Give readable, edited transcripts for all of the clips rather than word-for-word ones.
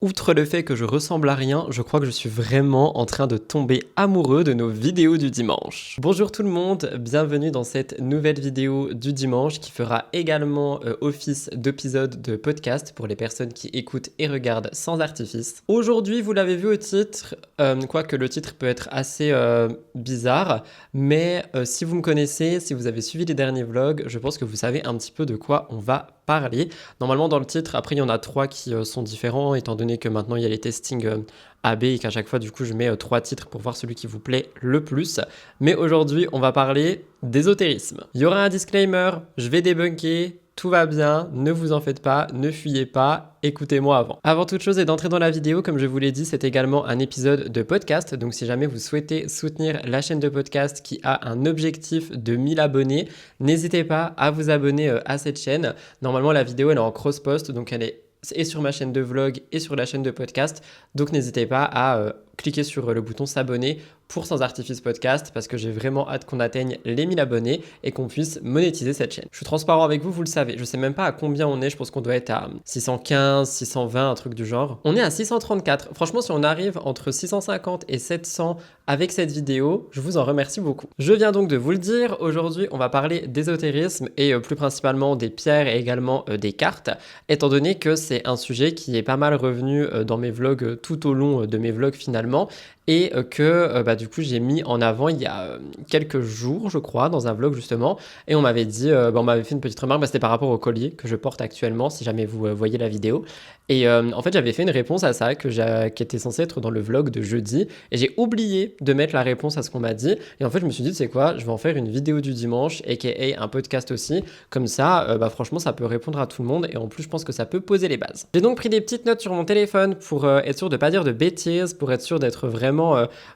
Outre le fait que je ressemble à rien, je crois que je suis vraiment en train de tomber amoureux de nos vidéos du dimanche. Bonjour tout le monde, bienvenue dans cette nouvelle vidéo du dimanche qui fera également office d'épisode de podcast pour les personnes qui écoutent et regardent sans artifice. Aujourd'hui, vous l'avez vu au titre, quoique le titre peut être assez bizarre, mais si vous me connaissez, si vous avez suivi les derniers vlogs, je pense que vous savez un petit peu de quoi on va parler. Normalement dans le titre, après il y en a 3 qui sont différents étant donné que maintenant il y a les testings AB et qu'à chaque fois du coup je mets 3 titres pour voir celui qui vous plaît le plus. Mais aujourd'hui on va parler d'ésotérisme. Il y aura un disclaimer, je vais débunker. Tout va bien, ne vous en faites pas, ne fuyez pas, écoutez-moi avant. Avant toute chose et d'entrer dans la vidéo, comme je vous l'ai dit, c'est également un épisode de podcast. Donc si jamais vous souhaitez soutenir la chaîne de podcast qui a un objectif de 1000 abonnés, n'hésitez pas à vous abonner à cette chaîne. Normalement la vidéo elle est en cross-post, donc elle est et sur ma chaîne de vlog et sur la chaîne de podcast. Donc n'hésitez pas à cliquer sur le bouton s'abonner pour Sans Artifice Podcast parce que j'ai vraiment hâte qu'on atteigne les 1000 abonnés et qu'on puisse monétiser cette chaîne. Je suis transparent avec vous, vous le savez. Je sais même pas à combien on est. Je pense qu'on doit être à 615, 620, un truc du genre. On est à 634. Franchement, si on arrive entre 650 et 700 avec cette vidéo, je vous en remercie beaucoup. Je viens donc de vous le dire. Aujourd'hui, on va parler d'ésotérisme et plus principalement des pierres et également des cartes, étant donné que c'est un sujet qui est pas mal revenu dans mes vlogs tout au long de mes vlogs finalement. Et que du coup j'ai mis en avant il y a quelques jours je crois dans un vlog justement et on m'avait dit, on m'avait fait une petite remarque, c'était par rapport au collier que je porte actuellement si jamais vous voyez la vidéo et en fait j'avais fait une réponse à ça qui était censée être dans le vlog de jeudi et j'ai oublié de mettre la réponse à ce qu'on m'a dit et en fait je me suis dit c'est quoi, je vais en faire une vidéo du dimanche aka un podcast aussi, comme ça franchement ça peut répondre à tout le monde et en plus je pense que ça peut poser les bases. J'ai donc pris des petites notes sur mon téléphone pour être sûr de pas dire de bêtises, pour être sûr d'être vraiment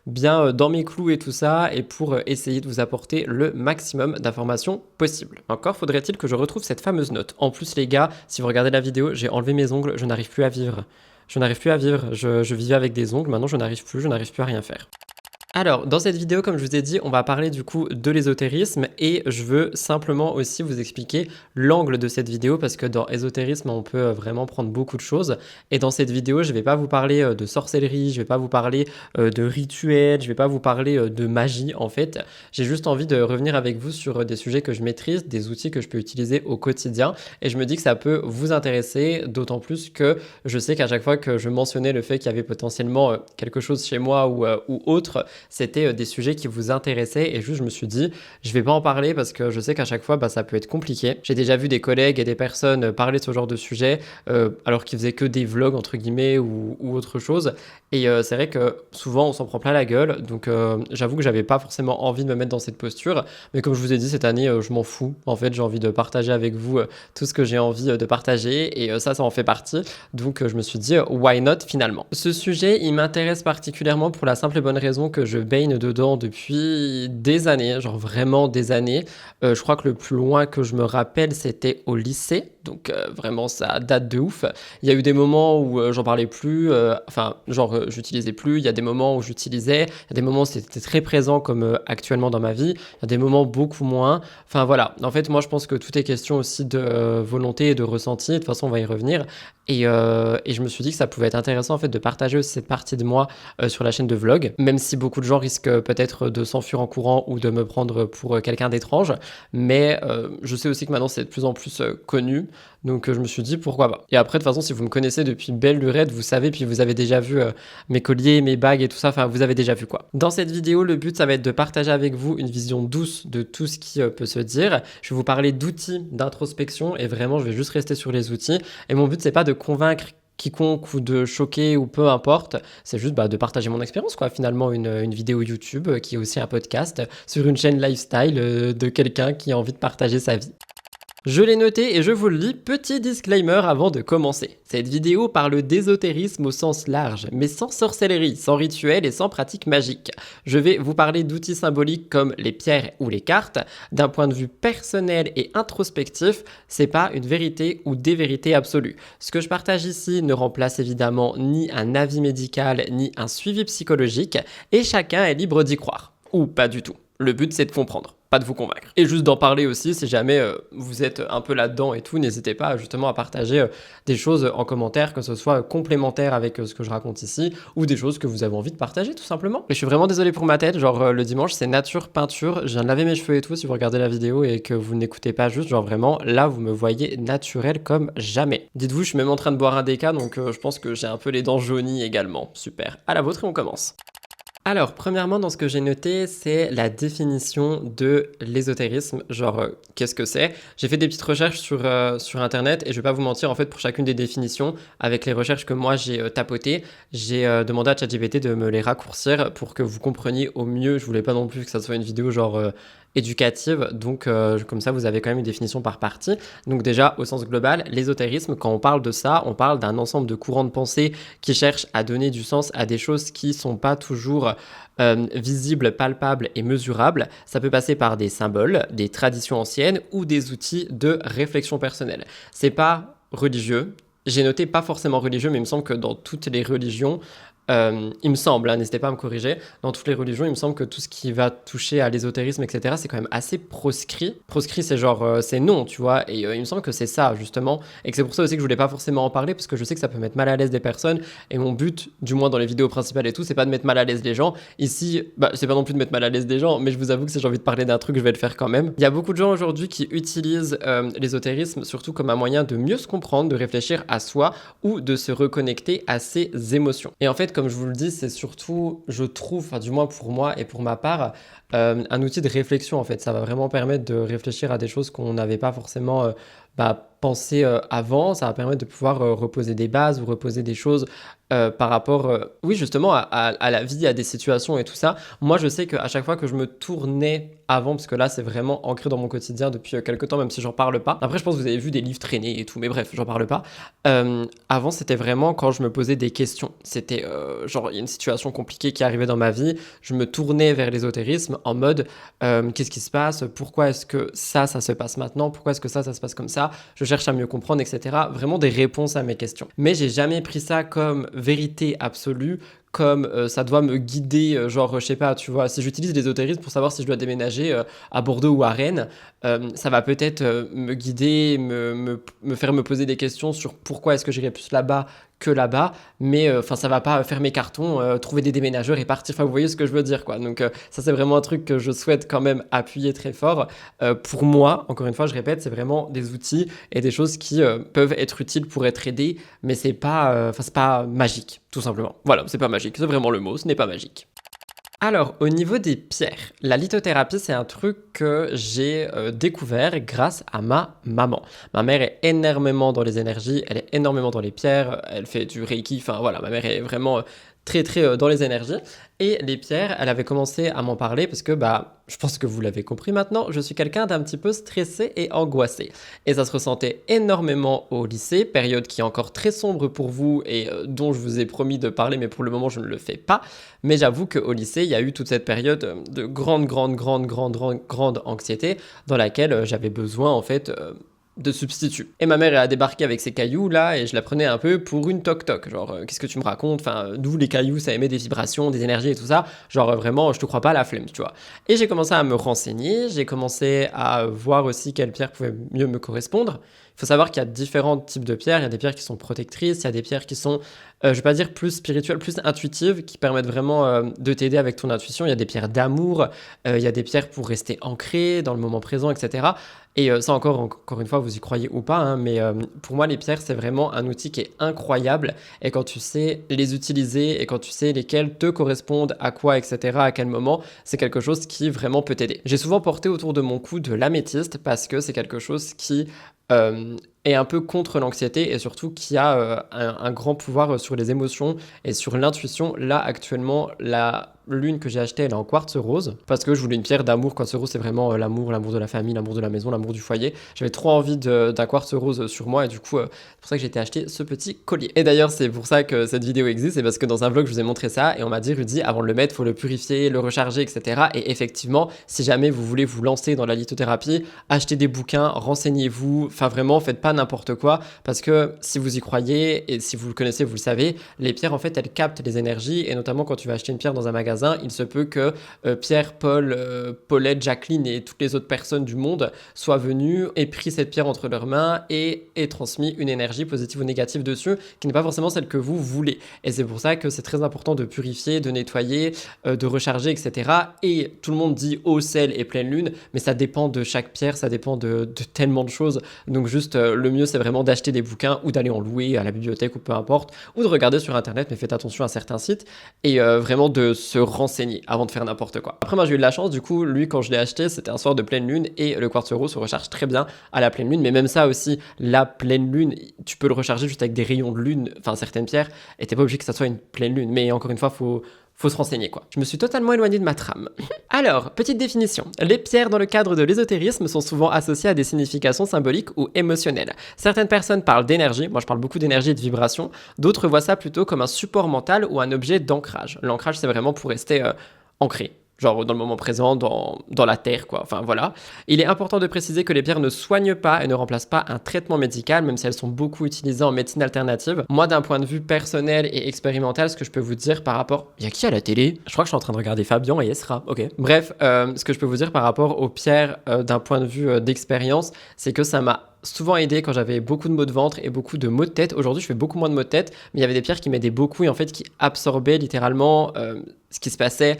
bien dans mes clous et tout ça et pour essayer de vous apporter le maximum d'informations possibles. Encore faudrait-il que je retrouve cette fameuse note. En plus les gars, si vous regardez la vidéo, j'ai enlevé mes ongles, je n'arrive plus à vivre. Je vivais avec des ongles, maintenant je n'arrive plus à rien faire. Alors, dans cette vidéo, comme je vous ai dit, on va parler du coup de l'ésotérisme et je veux simplement aussi vous expliquer l'angle de cette vidéo parce que dans ésotérisme, on peut vraiment prendre beaucoup de choses. Et dans cette vidéo, je ne vais pas vous parler de sorcellerie, je ne vais pas vous parler de rituels, je ne vais pas vous parler de magie en fait. J'ai juste envie de revenir avec vous sur des sujets que je maîtrise, des outils que je peux utiliser au quotidien et je me dis que ça peut vous intéresser, d'autant plus que je sais qu'à chaque fois que je mentionnais le fait qu'il y avait potentiellement quelque chose chez moi ou autre, c'était des sujets qui vous intéressaient et juste je me suis dit je vais pas en parler parce que je sais qu'à chaque fois ça peut être compliqué. J'ai déjà vu des collègues et des personnes parler de ce genre de sujet alors qu'ils faisaient que des vlogs entre guillemets ou autre chose et c'est vrai que souvent on s'en prend plein la gueule donc j'avoue que j'avais pas forcément envie de me mettre dans cette posture mais comme je vous ai dit cette année je m'en fous en fait, j'ai envie de partager avec vous tout ce que j'ai envie de partager et ça en fait partie donc je me suis dit why not finalement. Ce sujet il m'intéresse particulièrement pour la simple et bonne raison que je baigne dedans depuis des années, genre vraiment des années. Je crois que le plus loin que je me rappelle, c'était au lycée. Donc vraiment, ça date de ouf. Il y a eu des moments où j'en parlais plus, j'utilisais plus. Il y a des moments où j'utilisais. Il y a des moments où c'était très présent comme actuellement dans ma vie. Il y a des moments beaucoup moins. Enfin voilà. En fait, moi, je pense que tout est question aussi de volonté et de ressenti. De toute façon, on va y revenir. Et je me suis dit que ça pouvait être intéressant en fait de partager aussi cette partie de moi sur la chaîne de vlog, même si beaucoup de gens risquent peut-être de s'enfuir en courant ou de me prendre pour quelqu'un d'étrange, mais je sais aussi que maintenant c'est de plus en plus connu, donc je me suis dit pourquoi pas. Et après de toute façon si vous me connaissez depuis belle lurette, vous savez, puis vous avez déjà vu mes colliers, mes bagues et tout ça, enfin vous avez déjà vu quoi. Dans cette vidéo le but ça va être de partager avec vous une vision douce de tout ce qui peut se dire. Je vais vous parler d'outils d'introspection et vraiment je vais juste rester sur les outils et mon but c'est pas de convaincre quiconque ou de choquer ou peu importe, c'est juste de partager mon expérience quoi, finalement une vidéo YouTube qui est aussi un podcast sur une chaîne lifestyle de quelqu'un qui a envie de partager sa vie. Je l'ai noté et je vous le lis, petit disclaimer avant de commencer. Cette vidéo parle d'ésotérisme au sens large, mais sans sorcellerie, sans rituel et sans pratique magique. Je vais vous parler d'outils symboliques comme les pierres ou les cartes. D'un point de vue personnel et introspectif, c'est pas une vérité ou des vérités absolues. Ce que je partage ici ne remplace évidemment ni un avis médical ni un suivi psychologique et chacun est libre d'y croire. Ou pas du tout. Le but c'est de comprendre. pas de vous convaincre. Et juste d'en parler aussi, si jamais vous êtes un peu là-dedans et tout, n'hésitez pas justement à partager des choses en commentaire, que ce soit complémentaire avec ce que je raconte ici, ou des choses que vous avez envie de partager tout simplement. Et je suis vraiment désolé pour ma tête, genre le dimanche c'est nature peinture, je viens de laver mes cheveux et tout, si vous regardez la vidéo et que vous n'écoutez pas juste, genre vraiment, là vous me voyez naturel comme jamais. Dites-vous, je suis même en train de boire un déca, donc je pense que j'ai un peu les dents jaunies également. Super. À la vôtre et on commence. Alors, premièrement, dans ce que j'ai noté, c'est la définition de l'ésotérisme. Genre, qu'est-ce que c'est? J'ai fait des petites recherches sur Internet et je vais pas vous mentir, en fait, pour chacune des définitions, avec les recherches que moi j'ai tapotées, j'ai demandé à ChatGPT de me les raccourcir pour que vous compreniez au mieux. Je voulais pas non plus que ça soit une vidéo genre éducative, donc comme ça vous avez quand même une définition par partie. Donc déjà, au sens global, l'ésotérisme, quand on parle de ça, on parle d'un ensemble de courants de pensée qui cherchent à donner du sens à des choses qui sont pas toujours visibles, palpables et mesurables. Ça peut passer par des symboles, des traditions anciennes ou des outils de réflexion personnelle. C'est pas religieux. J'ai noté pas forcément religieux, mais il me semble que dans toutes les religions, il me semble, hein, n'hésitez pas à me corriger, dans toutes les religions, il me semble que tout ce qui va toucher à l'ésotérisme, etc., c'est quand même assez proscrit. Proscrit, c'est genre, c'est non, tu vois, et il me semble que c'est ça, justement, et que c'est pour ça aussi que je voulais pas forcément en parler, parce que je sais que ça peut mettre mal à l'aise des personnes, et mon but, du moins dans les vidéos principales et tout, c'est pas de mettre mal à l'aise les gens. Ici, bah, c'est pas non plus de mettre mal à l'aise des gens, mais je vous avoue que si j'ai envie de parler d'un truc, je vais le faire quand même. Il y a beaucoup de gens aujourd'hui qui utilisent l'ésotérisme surtout comme un moyen de mieux se comprendre, de réfléchir à soi, ou de se reconnecter à ses émotions. Et en fait, comme je vous le dis, c'est surtout, je trouve, enfin du moins pour moi et pour ma part, un outil de réflexion en fait. Ça va vraiment permettre de réfléchir à des choses qu'on n'avait pas forcément pensé avant. Ça va permettre de pouvoir reposer des bases ou reposer des choses par rapport, oui justement, à la vie, à des situations et tout ça. Moi, je sais qu'à chaque fois que je me tournais avant, parce que là, c'est vraiment ancré dans mon quotidien depuis quelques temps, même si j'en parle pas. Après, je pense que vous avez vu des livres traîner et tout, mais bref, j'en parle pas. Avant, c'était vraiment quand je me posais des questions. C'était genre, il y a une situation compliquée qui arrivait dans ma vie, je me tournais vers l'ésotérisme en mode, qu'est-ce qui se passe? Pourquoi est-ce que ça se passe maintenant? Pourquoi est-ce que ça se passe comme ça? Je cherche à mieux comprendre, etc. Vraiment des réponses à mes questions. Mais j'ai jamais pris ça comme vérité absolue, comme ça doit me guider, genre, je sais pas, tu vois, si j'utilise l'ésotérisme pour savoir si je dois déménager à Bordeaux ou à Rennes, ça va peut-être me guider, me faire me poser des questions sur pourquoi est-ce que j'irais plus là-bas que là-bas, mais enfin ça va pas faire mes cartons, trouver des déménageurs et partir, enfin vous voyez ce que je veux dire quoi. Donc ça c'est vraiment un truc que je souhaite quand même appuyer très fort. Pour moi, encore une fois je répète, c'est vraiment des outils et des choses qui peuvent être utiles pour être aidés, mais c'est pas, c'est pas magique tout simplement. Voilà, c'est pas magique, c'est vraiment le mot, ce n'est pas magique. Alors, au niveau des pierres, la lithothérapie, c'est un truc que j'ai découvert grâce à ma maman. Ma mère est énormément dans les énergies, elle est énormément dans les pierres, elle fait du reiki, enfin voilà, ma mère est vraiment très dans les énergies. Et les pierres, elle avait commencé à m'en parler parce que, bah, je pense que vous l'avez compris maintenant, je suis quelqu'un d'un petit peu stressé et angoissé. Et ça se ressentait énormément au lycée, période qui est encore très sombre pour vous et dont je vous ai promis de parler, mais pour le moment, je ne le fais pas. Mais j'avoue qu'au lycée, il y a eu toute cette période de grande anxiété dans laquelle j'avais besoin, en fait, de substitut. Et ma mère a débarqué avec ses cailloux là et je la prenais un peu pour une toc-toc. Genre, qu'est-ce que tu me racontes? Enfin, d'où les cailloux, ça émet des vibrations, des énergies et tout ça. Genre, vraiment, je te crois pas à la flemme, tu vois. Et j'ai commencé à me renseigner, j'ai commencé à voir aussi quelle pierre pouvait mieux me correspondre. Il faut savoir qu'il y a différents types de pierres. Il y a des pierres qui sont protectrices, il y a des pierres qui sont, je vais pas dire plus spirituelles, plus intuitives, qui permettent vraiment de t'aider avec ton intuition. Il y a des pierres d'amour, il y a des pierres pour rester ancré dans le moment présent, etc. Et ça encore une fois, vous y croyez ou pas, hein, mais pour moi, les pierres, c'est vraiment un outil qui est incroyable. Et quand tu sais les utiliser et quand tu sais lesquelles te correspondent à quoi, etc., à quel moment, c'est quelque chose qui vraiment peut t'aider. J'ai souvent porté autour de mon cou de l'améthyste parce que c'est quelque chose qui est un peu contre l'anxiété et surtout qui a un grand pouvoir sur les émotions et sur l'intuition. Là, actuellement, la lune que j'ai achetée, elle est en quartz rose parce que je voulais une pierre d'amour. Quartz rose, c'est vraiment l'amour de la famille, l'amour de la maison, l'amour du foyer. J'avais trop envie d'un quartz rose sur moi et du coup, c'est pour ça que j'ai été acheter ce petit collier. Et d'ailleurs, c'est pour ça que cette vidéo existe, c'est parce que dans un vlog, je vous ai montré ça et on m'a dit, Rudy, avant de le mettre, faut le purifier, le recharger, etc. Et effectivement, si jamais vous voulez vous lancer dans la lithothérapie, achetez des bouquins, renseignez-vous, enfin vraiment, faites pas pas n'importe quoi, parce que si vous y croyez et si vous le connaissez, vous le savez, les pierres en fait elles captent les énergies, et notamment quand tu vas acheter une pierre dans un magasin, il se peut que Pierre, Paul, Paulette, Jacqueline et toutes les autres personnes du monde soient venus et pris cette pierre entre leurs mains et aient transmis une énergie positive ou négative dessus, qui n'est pas forcément celle que vous voulez. Et c'est pour ça que c'est très important de purifier, de nettoyer, de recharger, etc. Et tout le monde dit eau, sel et pleine lune, mais ça dépend de chaque pierre, ça dépend de tellement de choses. Donc juste, le mieux, c'est vraiment d'acheter des bouquins ou d'aller en louer à la bibliothèque ou peu importe, ou de regarder sur Internet, mais faites attention à certains sites, et vraiment de se renseigner avant de faire n'importe quoi. Après, moi, j'ai eu de la chance, du coup, lui, quand je l'ai acheté, c'était un soir de pleine lune, et le quartz euro se recharge très bien à la pleine lune, mais même ça aussi, la pleine lune, tu peux le recharger juste avec des rayons de lune, enfin certaines pierres, et t'es pas obligé que ça soit une pleine lune, mais encore une fois, faut se renseigner quoi. Je me suis totalement éloigné de ma trame. Alors, petite définition. Les pierres dans le cadre de l'ésotérisme sont souvent associées à des significations symboliques ou émotionnelles. Certaines personnes parlent d'énergie, moi je parle beaucoup d'énergie et de vibration, d'autres voient ça plutôt comme un support mental ou un objet d'ancrage. L'ancrage c'est vraiment pour rester ancré. Genre dans le moment présent, dans la terre, quoi. Enfin, voilà. Il est important de préciser que les pierres ne soignent pas et ne remplacent pas un traitement médical, même si elles sont beaucoup utilisées en médecine alternative. Moi, d'un point de vue personnel et expérimental, ce que je peux vous dire par rapport... Il y a qui à la télé? Je crois que je suis en train de regarder Fabien et Esra. Ok. Bref, ce que je peux vous dire par rapport aux pierres d'un point de vue d'expérience, c'est que ça m'a souvent aidé quand j'avais beaucoup de maux de ventre et beaucoup de maux de tête. Aujourd'hui, je fais beaucoup moins de maux de tête, mais il y avait des pierres qui m'aidaient beaucoup et en fait qui absorbaient littéralement ce qui se passait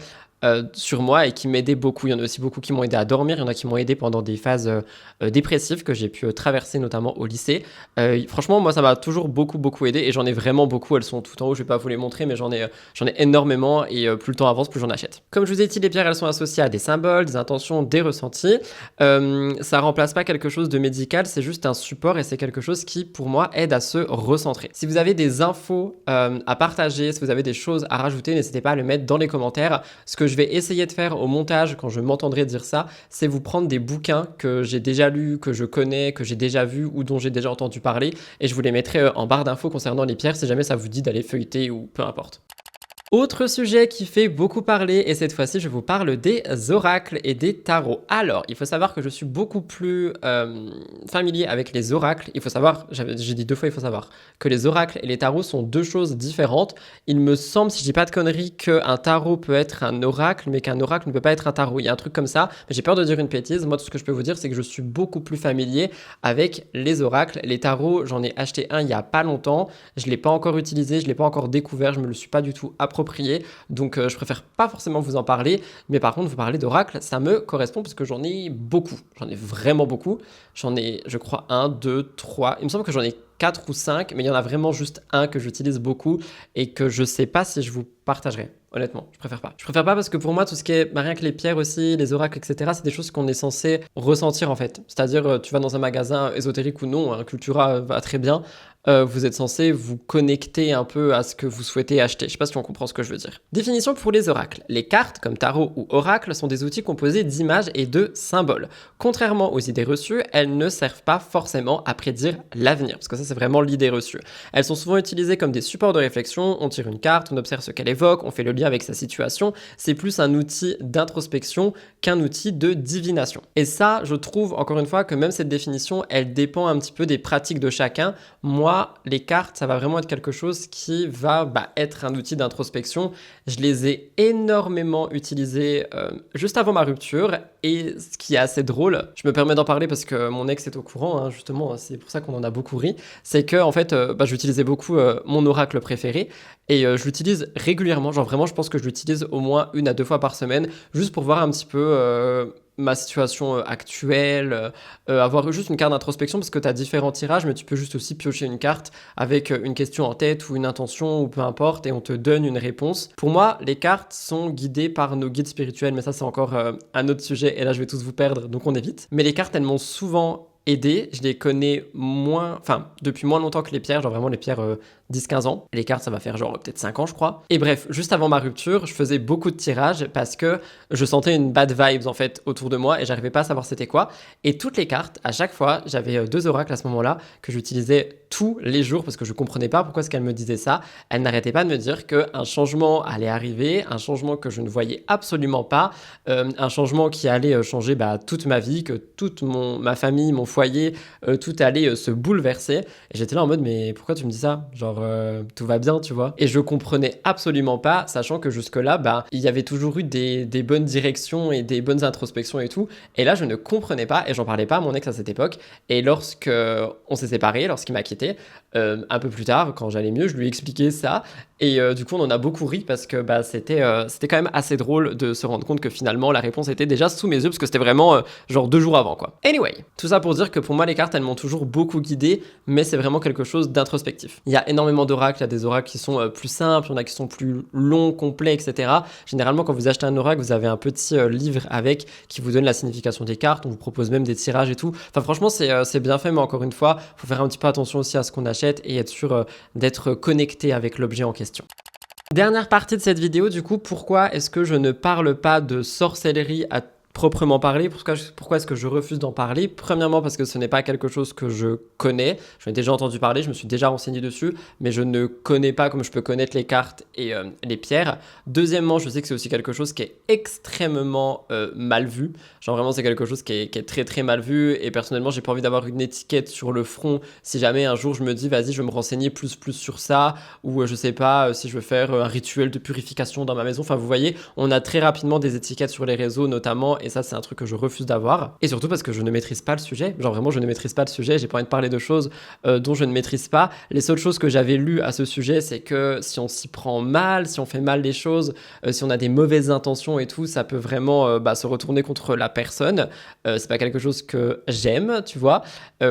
sur moi et qui m'aidaient beaucoup. Il y en a aussi beaucoup qui m'ont aidé à dormir, il y en a qui m'ont aidé pendant des phases dépressives que j'ai pu traverser notamment au lycée. Franchement, moi ça m'a toujours beaucoup aidé et j'en ai vraiment beaucoup. Elles sont tout en haut, je vais pas vous les montrer, mais j'en ai énormément et plus le temps avance, plus j'en achète. Comme je vous ai dit, les pierres elles sont associées à des symboles, des intentions, des ressentis. Ça remplace pas quelque chose de médical, c'est juste un support et c'est quelque chose qui pour moi aide à se recentrer. Si vous avez des infos à partager, si vous avez des choses à rajouter, n'hésitez pas à le mettre dans les commentaires. Ce que je vais essayer de faire au montage quand je m'entendrai dire ça, c'est vous prendre des bouquins que j'ai déjà lus, que je connais, que j'ai déjà vus ou dont j'ai déjà entendu parler et je vous les mettrai en barre d'infos concernant les pierres si jamais ça vous dit d'aller feuilleter ou peu importe. Autre sujet qui fait beaucoup parler, et cette fois-ci je vous parle des oracles et des tarots. Alors, il faut savoir que je suis beaucoup plus familier avec les oracles. Il faut savoir, j'ai dit 2 fois il faut savoir, que les oracles et les tarots sont 2 choses différentes. Il me semble, si je dis pas de conneries, qu'un tarot peut être un oracle, mais qu'un oracle ne peut pas être un tarot. Il y a un truc comme ça, mais j'ai peur de dire une bêtise. Moi, tout ce que je peux vous dire, c'est que je suis beaucoup plus familier avec les oracles. Les tarots, j'en ai acheté un il y a pas longtemps. Je l'ai pas encore utilisé, je l'ai pas encore découvert, je me le suis pas du tout approprié. Donc je préfère pas forcément vous en parler, mais par contre vous parler d'oracle, ça me correspond parce que j'en ai beaucoup, j'en ai vraiment beaucoup, j'en ai je crois 1, 2, 3, il me semble que j'en ai 4 ou 5, mais il y en a vraiment juste un que j'utilise beaucoup et que je sais pas si je vous partagerai. Honnêtement, je préfère pas. Je préfère pas parce que pour moi, tout ce qui est, rien que les pierres aussi, les oracles, etc., c'est des choses qu'on est censé ressentir en fait. C'est-à-dire, tu vas dans un magasin ésotérique ou non, Cultura va très bien, vous êtes censé vous connecter un peu à ce que vous souhaitez acheter. Je sais pas si on comprend ce que je veux dire. Définition pour les oracles. Les cartes, comme tarot ou oracle, sont des outils composés d'images et de symboles. Contrairement aux idées reçues, elles ne servent pas forcément à prédire l'avenir, parce que ça c'est vraiment l'idée reçue. Elles sont souvent utilisées comme des supports de réflexion, on tire une carte, on observe ce qu'elle évoque, on fait le lien avec sa situation, c'est plus un outil d'introspection qu'un outil de divination. Et ça, je trouve encore une fois que même cette définition, elle dépend un petit peu des pratiques de chacun. Moi, les cartes, ça va vraiment être quelque chose qui va être un outil d'introspection. Je les ai énormément utilisées juste avant ma rupture et ce qui est assez drôle, je me permets d'en parler parce que mon ex est au courant, justement, c'est pour ça qu'on en a beaucoup ri, c'est que en fait, j'utilisais beaucoup mon oracle préféré et je l'utilise régulièrement, genre vraiment je pense que je l'utilise au moins 1 à 2 fois par semaine juste pour voir un petit peu ma situation actuelle, avoir juste une carte d'introspection parce que tu as différents tirages, mais tu peux juste aussi piocher une carte avec une question en tête ou une intention ou peu importe et on te donne une réponse. Pour moi, les cartes sont guidées par nos guides spirituels, mais ça c'est encore un autre sujet et là je vais tous vous perdre donc on évite. Mais les cartes elles m'ont souvent aidé, je les connais depuis moins longtemps que les pierres, genre vraiment les pierres 10-15 ans. Et les cartes, ça va faire genre peut-être 5 ans, je crois. Et bref, juste avant ma rupture, je faisais beaucoup de tirages parce que je sentais une bad vibes en fait autour de moi et j'arrivais pas à savoir c'était quoi. Et toutes les cartes, à chaque fois, j'avais 2 oracles à ce moment-là que j'utilisais tous les jours parce que je comprenais pas pourquoi est-ce qu'elle me disait ça. Elle n'arrêtait pas de me dire qu'un changement allait arriver, un changement que je ne voyais absolument pas, un changement qui allait changer toute ma vie, que toute ma famille, mon foyer, tout allait se bouleverser. Et j'étais là en mode, mais pourquoi tu me dis ça? Genre, tout va bien, tu vois. Et je comprenais absolument pas, sachant que jusque-là, bah, il y avait toujours eu des bonnes directions et des bonnes introspections et tout. Et là, je ne comprenais pas et j'en parlais pas à mon ex à cette époque. Et lorsque on s'est séparés, lorsqu'il m'a quitté, un peu plus tard, quand j'allais mieux, je lui ai expliqué ça. Et du coup, on en a beaucoup ri parce que bah, c'était quand même assez drôle de se rendre compte que finalement, la réponse était déjà sous mes yeux parce que c'était vraiment genre 2 jours avant, quoi. Anyway, tout ça pour dire que pour moi, les cartes, elles m'ont toujours beaucoup guidé, mais c'est vraiment quelque chose d'introspectif. Il y a énormément d'oracles, il y a des oracles qui sont plus simples, il y en a qui sont plus longs, complets, etc. Généralement, quand vous achetez un oracle, vous avez un petit livre avec qui vous donne la signification des cartes, on vous propose même des tirages et tout. Enfin, franchement, c'est bien fait, mais encore une fois, il faut faire un petit peu attention aussi à ce qu'on achète et être sûr d'être connecté avec l'objet en question. Dernière partie de cette vidéo, du coup, pourquoi est-ce que je ne parle pas de sorcellerie à proprement parler? Pourquoi est-ce que je refuse d'en parler? Premièrement, parce que ce n'est pas quelque chose que je connais. J'en ai déjà entendu parler, je me suis déjà renseigné dessus, mais je ne connais pas comme je peux connaître les cartes et les pierres. Deuxièmement, je sais que c'est aussi quelque chose qui est extrêmement mal vu. Genre vraiment, c'est quelque chose qui est très très mal vu. Et personnellement, j'ai pas envie d'avoir une étiquette sur le front si jamais un jour je me dis, vas-y, je vais me renseigner plus sur ça, ou je sais pas si je veux faire un rituel de purification dans ma maison. Enfin, vous voyez, on a très rapidement des étiquettes sur les réseaux notamment. Et ça, c'est un truc que je refuse d'avoir. Et surtout parce que je ne maîtrise pas le sujet. Genre vraiment, je ne maîtrise pas le sujet. J'ai pas envie de parler de choses dont je ne maîtrise pas. Les seules choses que j'avais lues à ce sujet, c'est que si on s'y prend mal, si on fait mal les choses, si on a des mauvaises intentions et tout, ça peut vraiment se retourner contre la personne. C'est pas quelque chose que j'aime, tu vois.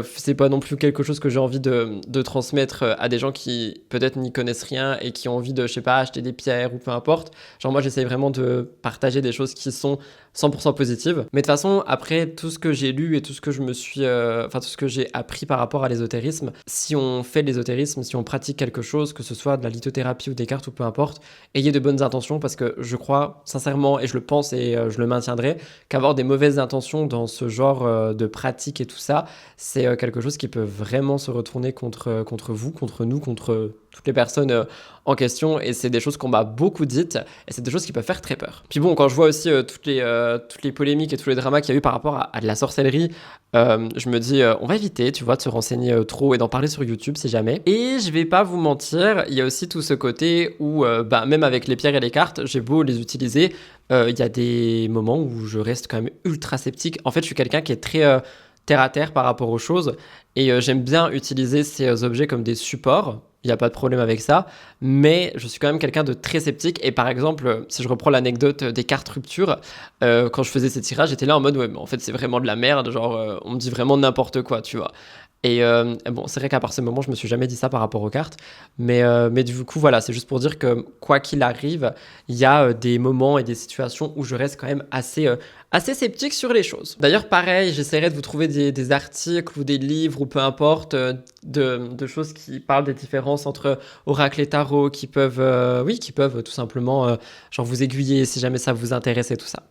C'est pas non plus quelque chose que j'ai envie de transmettre à des gens qui peut-être n'y connaissent rien et qui ont envie de, je sais pas, acheter des pierres ou peu importe. Genre moi, j'essaye vraiment de partager des choses qui sont 100% positive. Mais de toute façon, après tout ce que j'ai lu et tout ce que je me suis, tout ce que j'ai appris par rapport à l'ésotérisme, si on fait de l'ésotérisme, si on pratique quelque chose, que ce soit de la lithothérapie ou des cartes ou peu importe, ayez de bonnes intentions parce que je crois sincèrement, et je le pense et je le maintiendrai, qu'avoir des mauvaises intentions dans ce genre de pratique et tout ça, c'est quelque chose qui peut vraiment se retourner contre vous, contre nous, contre toutes les personnes en question, et c'est des choses qu'on m'a beaucoup dites et c'est des choses qui peuvent faire très peur. Puis bon, quand je vois aussi toutes les polémiques et tous les dramas qu'il y a eu par rapport à de la sorcellerie, je me dis on va éviter, tu vois, de se renseigner trop et d'en parler sur YouTube si jamais. Et je vais pas vous mentir, il y a aussi tout ce côté où même avec les pierres et les cartes, j'ai beau les utiliser, il y a des moments où je reste quand même ultra sceptique. En fait, je suis quelqu'un qui est très terre à terre par rapport aux choses et j'aime bien utiliser ces objets comme des supports. Il n'y a pas de problème avec ça, mais je suis quand même quelqu'un de très sceptique. Et par exemple, si je reprends l'anecdote des cartes rupture, quand je faisais ces tirages, j'étais là en mode, ouais, mais en fait, c'est vraiment de la merde, genre, on me dit vraiment n'importe quoi, tu vois. Et bon, c'est vrai qu'à part ce moment, je me suis jamais dit ça par rapport aux cartes, mais du coup, voilà, c'est juste pour dire que quoi qu'il arrive, il y a des moments et des situations où je reste quand même assez sceptique sur les choses. D'ailleurs, pareil, j'essaierai de vous trouver des articles ou des livres ou peu importe, de choses qui parlent des différences entre oracle et tarot, qui peuvent tout simplement genre vous aiguiller si jamais ça vous intéresse et tout ça.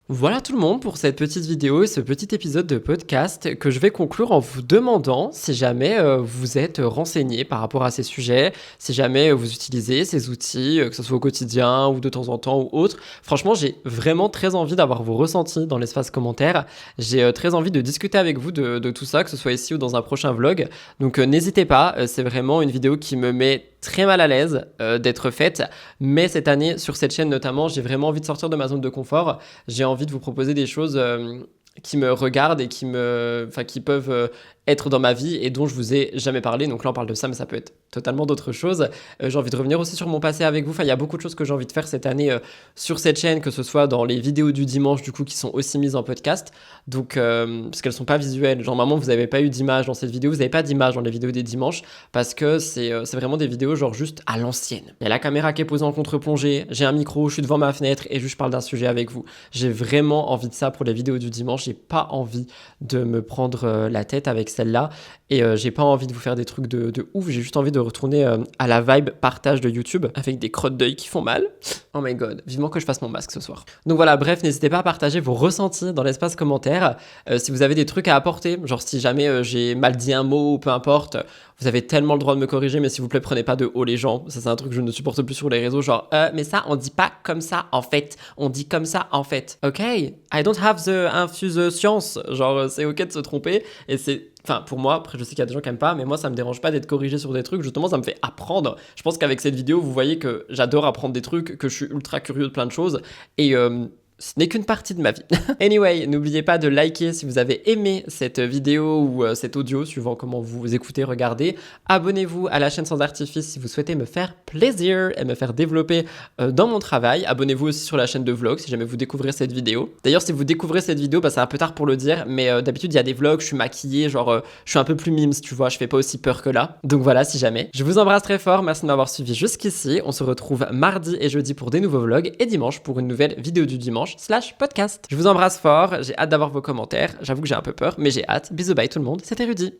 Voilà tout le monde pour cette petite vidéo et ce petit épisode de podcast que je vais conclure en vous demandant si jamais vous êtes renseigné par rapport à ces sujets, si jamais vous utilisez ces outils, que ce soit au quotidien ou de temps en temps ou autre. Franchement, j'ai vraiment très envie d'avoir vos ressentis dans l'espace commentaire. J'ai très envie de discuter avec vous de tout ça, que ce soit ici ou dans un prochain vlog. Donc n'hésitez pas, c'est vraiment une vidéo qui me met très mal à l'aise d'être faite, mais cette année sur cette chaîne notamment, j'ai vraiment envie de sortir de ma zone de confort. J'ai envie de vous proposer des choses qui me regardent et qui peuvent être dans ma vie et dont je vous ai jamais parlé. Donc là, on parle de ça, mais ça peut être totalement d'autres choses. J'ai envie de revenir aussi sur mon passé avec vous. Enfin, il y a beaucoup de choses que j'ai envie de faire cette année sur cette chaîne, que ce soit dans les vidéos du dimanche, du coup, qui sont aussi mises en podcast. Donc, parce qu'elles sont pas visuelles. Genre, normalement, vous n'avez pas eu d'image dans cette vidéo. Vous n'avez pas d'image dans les vidéos des dimanches parce que c'est vraiment des vidéos genre juste à l'ancienne. Il y a la caméra qui est posée en contre-plongée. J'ai un micro, je suis devant ma fenêtre et juste je parle d'un sujet avec vous. J'ai vraiment envie de ça pour les vidéos du dimanche. J'ai pas envie de me prendre la tête avec celle-là et j'ai pas envie de vous faire des trucs de ouf. J'ai juste envie de retourner à la vibe partage de YouTube avec des crottes d'œil qui font mal. Oh my god, vivement que je fasse mon masque ce soir. Donc voilà, bref, n'hésitez pas à partager vos ressentis dans l'espace commentaire. Si vous avez des trucs à apporter, genre si jamais j'ai mal dit un mot ou peu importe, vous avez tellement le droit de me corriger, mais s'il vous plaît, prenez pas de haut les gens. Ça, c'est un truc que je ne supporte plus sur les réseaux. Genre, mais ça, on dit pas comme ça en fait. On dit comme ça en fait. Ok, I don't have the infuse science. Genre, c'est ok de se tromper. Et c'est. Enfin, pour moi, après, je sais qu'il y a des gens qui aiment pas, mais moi, ça me dérange pas d'être corrigé sur des trucs. Justement, ça me fait apprendre. Je pense qu'avec cette vidéo, vous voyez que j'adore apprendre des trucs, que je suis ultra curieux de plein de choses. Et. Ce n'est qu'une partie de ma vie. Anyway, n'oubliez pas de liker si vous avez aimé cette vidéo ou cet audio, suivant comment vous écoutez, regardez. Abonnez-vous à la chaîne Sans Artifice si vous souhaitez me faire plaisir et me faire développer dans mon travail. Abonnez-vous aussi sur la chaîne de vlog si jamais vous découvrez cette vidéo. D'ailleurs, si vous découvrez cette vidéo, bah, c'est un peu tard pour le dire, mais d'habitude, il y a des vlogs, je suis maquillée, genre je suis un peu plus mimes, tu vois, je fais pas aussi peur que là. Donc voilà, si jamais. Je vous embrasse très fort, merci de m'avoir suivi jusqu'ici. On se retrouve mardi et jeudi pour des nouveaux vlogs et dimanche pour une nouvelle vidéo du dimanche /podcast. Je vous embrasse fort, j'ai hâte d'avoir vos commentaires. J'avoue que j'ai un peu peur, mais j'ai hâte. Bisous, bye tout le monde, c'était Rudy.